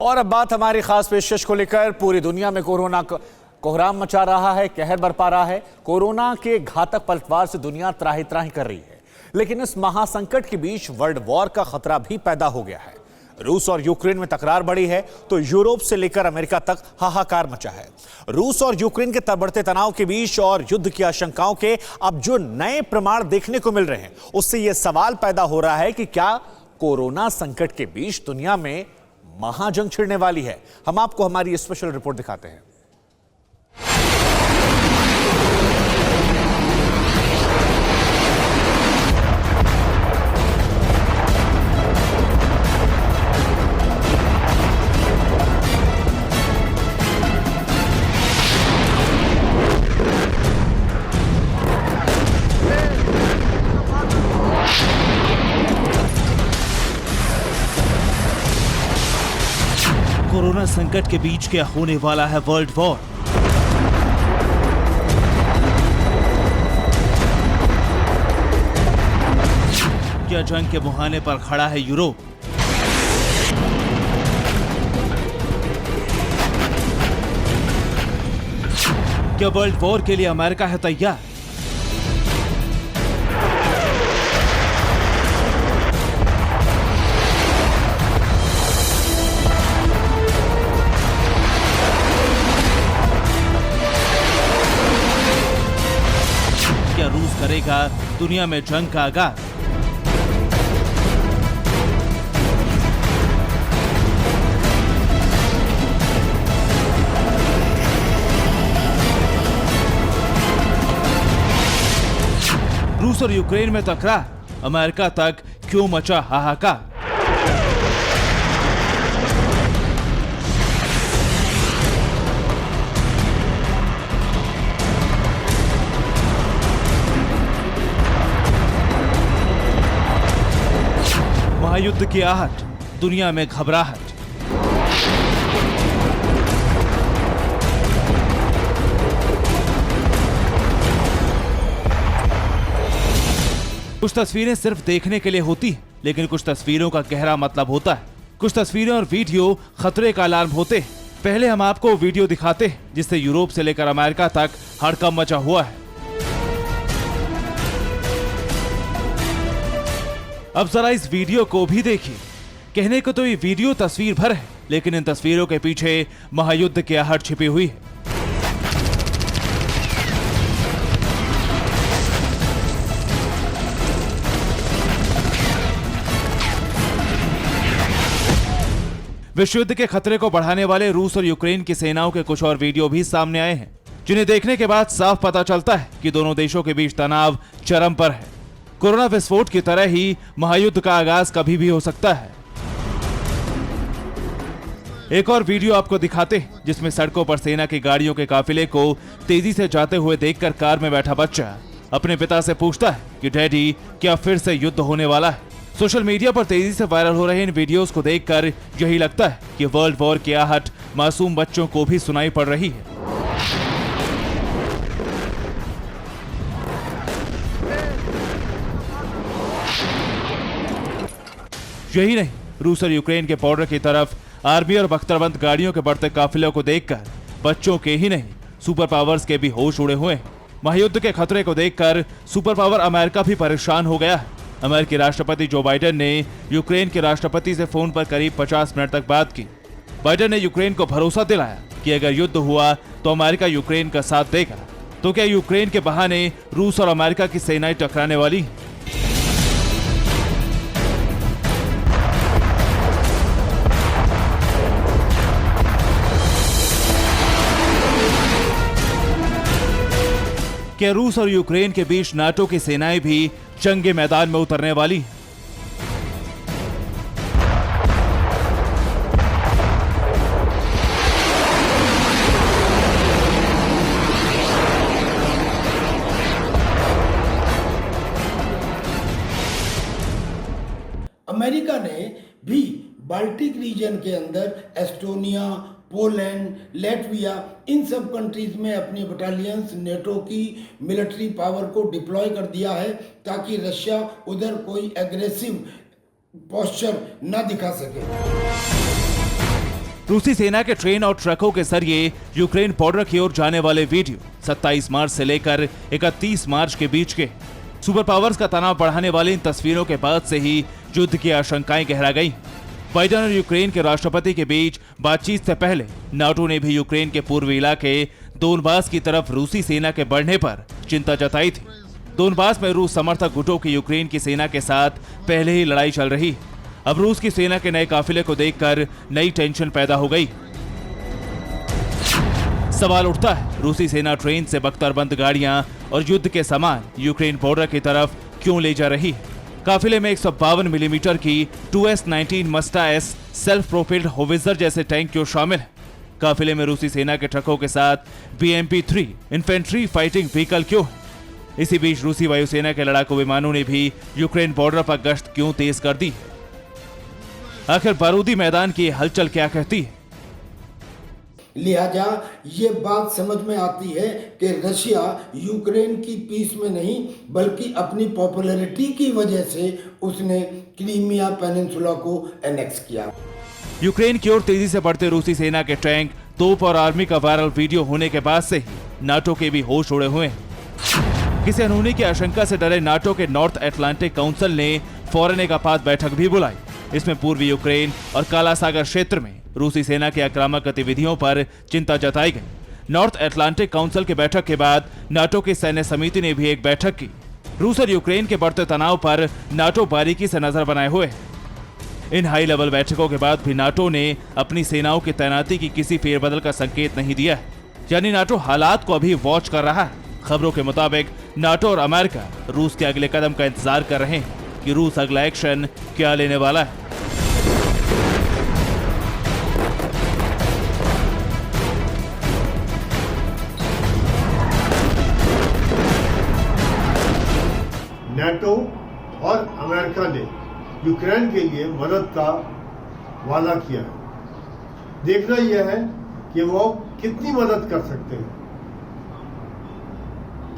और अब बात हमारी खास पेशकश को लेकर। पूरी दुनिया में कोरोना कोहराम मचा रहा है, कहर बरपा रहा है। कोरोना के घातक पलटवार से दुनिया त्राही त्राही कर रही है, लेकिन इस महासंकट के बीच वर्ल्ड वॉर का खतरा भी पैदा हो गया है। रूस और यूक्रेन में तकरार बढ़ी है तो यूरोप से लेकर अमेरिका तक हाहाकार मचा है। रूस और यूक्रेन के बढ़ते तनाव के बीच और युद्ध की आशंकाओं के अब जो नए प्रमाण देखने को मिल रहे हैं, उससे यह सवाल पैदा हो रहा है कि क्या कोरोना संकट के बीच दुनिया में महाजंग छिड़ने वाली है। हम आपको हमारी स्पेशल रिपोर्ट दिखाते हैं। कोरोना संकट के बीच क्या होने वाला है वर्ल्ड वॉर। क्या जंग के मुहाने पर खड़ा है यूरोप। क्या वर्ल्ड वॉर के लिए अमेरिका है तैयार। क्या रूस करेगा दुनिया में जंग का आगाज। रूस और यूक्रेन में तकरार, अमेरिका तक क्यों मचा हाहाकार। महायुद्ध की आहट, दुनिया में घबराहट। कुछ तस्वीरें सिर्फ देखने के लिए होती हैं, लेकिन कुछ तस्वीरों का गहरा मतलब होता है। कुछ तस्वीरें और वीडियो खतरे का अलार्म होते हैं। पहले हम आपको वीडियो दिखाते हैं जिससे यूरोप से लेकर अमेरिका तक हड़कंप मचा हुआ है। अब जरा इस वीडियो को भी देखिए। कहने को तो ये वीडियो तस्वीर भर है, लेकिन इन तस्वीरों के पीछे महायुद्ध की आहट छिपी हुई है। विश्व युद्ध के खतरे को बढ़ाने वाले रूस और यूक्रेन की सेनाओं के कुछ और वीडियो भी सामने आए हैं, जिन्हें देखने के बाद साफ पता चलता है कि दोनों देशों के बीच तनाव चरम पर है। कोरोना विस्फोट की तरह ही महायुद्ध का आगाज कभी भी हो सकता है। एक और वीडियो आपको दिखाते हैं जिसमें सड़कों पर सेना की गाड़ियों के काफिले को तेजी से जाते हुए देखकर कार में बैठा बच्चा अपने पिता से पूछता है कि डैडी, क्या फिर से युद्ध होने वाला है। सोशल मीडिया पर तेजी से वायरल हो रहे इन वीडियोस को देखकर यही लगता है कि वर्ल्ड वॉर की आहट मासूम बच्चों को भी सुनाई पड़ रही है। यही नहीं, रूस और यूक्रेन के बॉर्डर की तरफ आर्मी और बख्तरबंद गाड़ियों के बढ़ते काफिलों को देखकर बच्चों के ही नहीं, सुपर पावर्स के भी होश उड़े हुए हैं। महायुद्ध के खतरे को देखकर सुपर पावर अमेरिका भी परेशान हो गया है। अमेरिकी राष्ट्रपति जो बाइडेन ने यूक्रेन के राष्ट्रपति से फोन पर करीब 50 मिनट तक बात की। बाइडेन ने यूक्रेन को भरोसा दिलाया कि अगर युद्ध हुआ तो अमेरिका यूक्रेन का साथ देगा। तो क्या यूक्रेन के बहाने रूस और अमेरिका की सेनाएं टकराने वाली? क्या रूस और यूक्रेन के बीच नाटो की सेनाएं भी जंग के मैदान में उतरने वाली हैं? अमेरिका ने भी बाल्टिक रीजन के अंदर एस्टोनिया, पोलैंड, लेटविया, इन सब कंट्रीज में अपनी बटालियंस नेटो की मिलिट्री पावर को डिप्लॉय कर दिया है ताकि रशिया उधर कोई एग्रेसिव पोस्चर न दिखा सके। रूसी सेना के ट्रेन और ट्रकों के जरिए यूक्रेन बॉर्डर की ओर जाने वाले वीडियो 27 मार्च से लेकर 31 मार्च के बीच के सुपर पावर्स का तनाव बढ़ाने वाली इन तस्वीरों के बाद से ही युद्ध की आशंकाएं गहरा गई। बाइडेन और यूक्रेन के राष्ट्रपति के बीच बातचीत से पहले नाटो ने भी यूक्रेन के पूर्वी इलाके दोनबास की तरफ रूसी सेना के बढ़ने पर चिंता जताई थी। दोनबास में रूस समर्थक गुटों की यूक्रेन की सेना के साथ पहले ही लड़ाई चल रही। अब रूस की सेना के नए काफिले को देखकर नई टेंशन पैदा हो गई। सवाल उठता है, रूसी सेना ट्रेन से बख्तरबंद गाड़ियां और युद्ध के सामान यूक्रेन बॉर्डर की तरफ क्यों ले जा रही है? काफिले में 152 मिलीमीटर की 2S-19 Msta S self propelled howitzer जैसे टैंक क्यों शामिल है? काफिले में रूसी सेना के ट्रकों के साथ BMP-3 इन्फेंट्री फाइटिंग व्हीकल क्यों है? इसी बीच रूसी वायुसेना के लड़ाकू विमानों ने भी यूक्रेन बॉर्डर पर गश्त क्यों तेज कर दी? आखिर बारूदी मैदान की हलचल क्या कहती है? लिहाजा ये बात समझ में आती है कि रशिया यूक्रेन की पीस में नहीं बल्कि अपनी पॉपुलैरिटी की वजह से उसने क्रीमिया पेनिनसुला को एनेक्स किया। यूक्रेन की ओर तेजी से बढ़ते रूसी सेना के टैंक, तोप और आर्मी का वायरल वीडियो होने के बाद से ही नाटो के भी होश उड़े हुए हैं। किसी अनहोनी की आशंका से डरे नाटो के नॉर्थ अटलांटिक काउंसिल ने फौरन एक आपात बैठक भी बुलाई। इसमें पूर्वी यूक्रेन और काला सागर क्षेत्र में रूसी सेना की आक्रामक गतिविधियों पर चिंता जताई गई। नॉर्थ अटलांटिक काउंसिल की बैठक के बाद नाटो की सैन्य समिति ने भी एक बैठक की। रूस और यूक्रेन के बढ़ते तनाव पर नाटो बारीकी से नजर बनाए हुए है। इन हाई लेवल बैठकों के बाद भी नाटो ने अपनी सेनाओं की तैनाती की किसी फेरबदल का संकेत नहीं दिया है, यानी नाटो हालात को अभी वॉच कर रहा है। खबरों के मुताबिक नाटो और अमेरिका रूस के अगले कदम का इंतजार कर रहे हैं कि रूस अगला एक्शन क्या लेने वाला है। नाटो और अमेरिका ने यूक्रेन के लिए मदद का वादा किया है। देखना यह है कि वो कितनी मदद कर सकते हैं।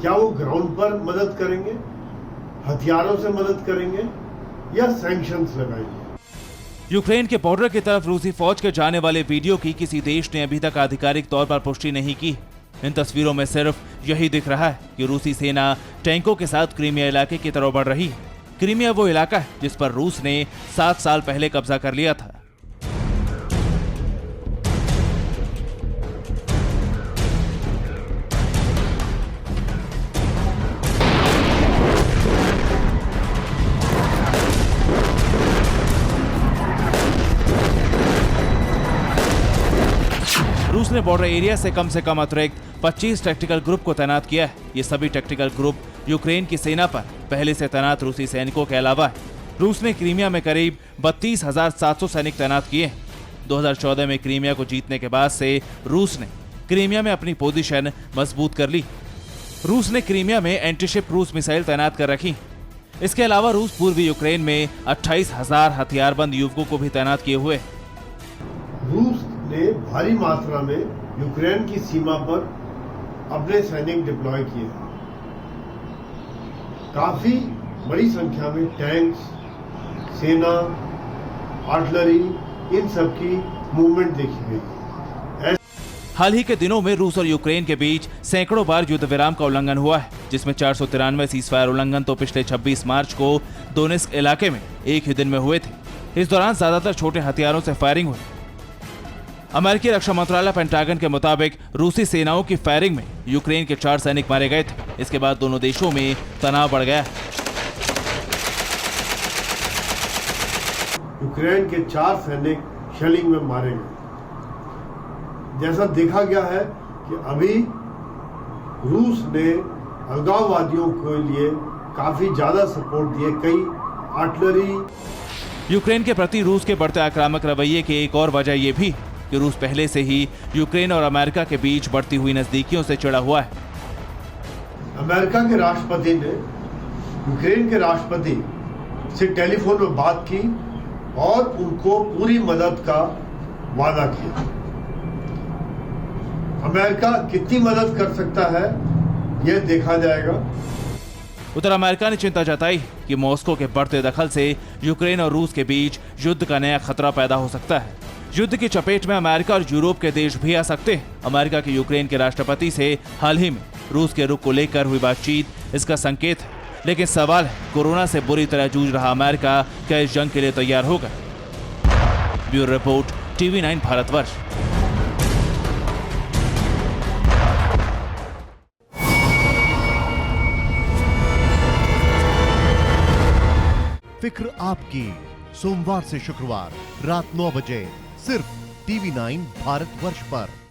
क्या वो ग्राउंड पर मदद करेंगे, हथियारों से मदद करेंगे या सैंक्शंस लगाएंगे? यूक्रेन के बॉर्डर की तरफ रूसी फौज के जाने वाले वीडियो की किसी देश ने अभी तक आधिकारिक तौर पर पुष्टि नहीं की। इन तस्वीरों में सिर्फ यही दिख रहा है कि रूसी सेना टैंकों के साथ क्रीमिया इलाके की तरफ बढ़ रही है। क्रीमिया वो इलाका है जिस पर रूस ने 7 साल पहले कब्जा कर लिया था। रूस ने बॉर्डर एरिया से कम अतिरिक्त 25 टैक्टिकल ग्रुप को तैनात किया है। ये सभी टैक्टिकल ग्रुप यूक्रेन की सेना पर पहले से तैनात रूसी सैनिकों के अलावा है। रूस ने क्रीमिया में करीब 32,700 सैनिक तैनात किए हैं। 2014 में क्रीमिया को जीतने के बाद से रूस ने क्रीमिया में अपनी पोजीशन मजबूत कर ली। रूस ने क्रीमिया में एंटीशिप क्रूज मिसाइल तैनात कर रखी। इसके अलावा रूस पूर्वी यूक्रेन में 28,000 हथियारबंद युवकों को भी तैनात किए हुए। रूस ने भारी मात्रा में यूक्रेन की सीमा पर अपने सैनिक डिप्लॉय किए हैं। काफी बड़ी संख्या में टैंक्स, सेना, आर्टिलरी, इन सब की मूवमेंट देखी गई। हाल ही के दिनों में रूस और यूक्रेन के बीच सैकड़ों बार युद्ध विराम का उल्लंघन हुआ है, जिसमें 493 सीजफायर उल्लंघन तो पिछले 26 मार्च को दोनेत्स्क इलाके में एक ही दिन में हुए थे। इस दौरान ज्यादातर छोटे हथियारों से फायरिंग हुई। अमेरिकी रक्षा मंत्रालय पेंटागन के मुताबिक रूसी सेनाओं की फायरिंग में यूक्रेन के 4 सैनिक मारे गए थे। इसके बाद दोनों देशों में तनाव बढ़ गया। यूक्रेन के 4 सैनिक शेलिंग में मारे गए। जैसा देखा गया है कि अभी रूस ने अलगाववादियों के लिए काफी ज्यादा सपोर्ट दिए। कई आर्टिलरी। यूक्रेन के प्रति रूस के बढ़ते आक्रामक रवैये की एक और वजह यह भी कि रूस पहले से ही यूक्रेन और अमेरिका के बीच बढ़ती हुई नजदीकियों से चिढ़ा हुआ है। अमेरिका के राष्ट्रपति ने यूक्रेन के राष्ट्रपति से टेलीफोन पर बात की और उनको पूरी मदद का वादा किया। अमेरिका कितनी मदद कर सकता है यह देखा जाएगा। उधर अमेरिका ने चिंता जताई कि मॉस्को के बढ़ते दखल से यूक्रेन और रूस के बीच युद्ध का नया खतरा पैदा हो सकता है। युद्ध की चपेट में अमेरिका और यूरोप के देश भी आ सकते हैं। अमेरिका के यूक्रेन के राष्ट्रपति से हाल ही में रूस के रुख को लेकर हुई बातचीत इसका संकेत है। लेकिन सवाल है, कोरोना से बुरी तरह जूझ रहा अमेरिका क्या इस जंग के लिए तैयार होगा? Bureau report, TV9 Bharatvarsh. फिक्र आपकी, सोमवार से शुक्रवार रात 9 बजे सिर्फ TV9 भारतवर्ष पर।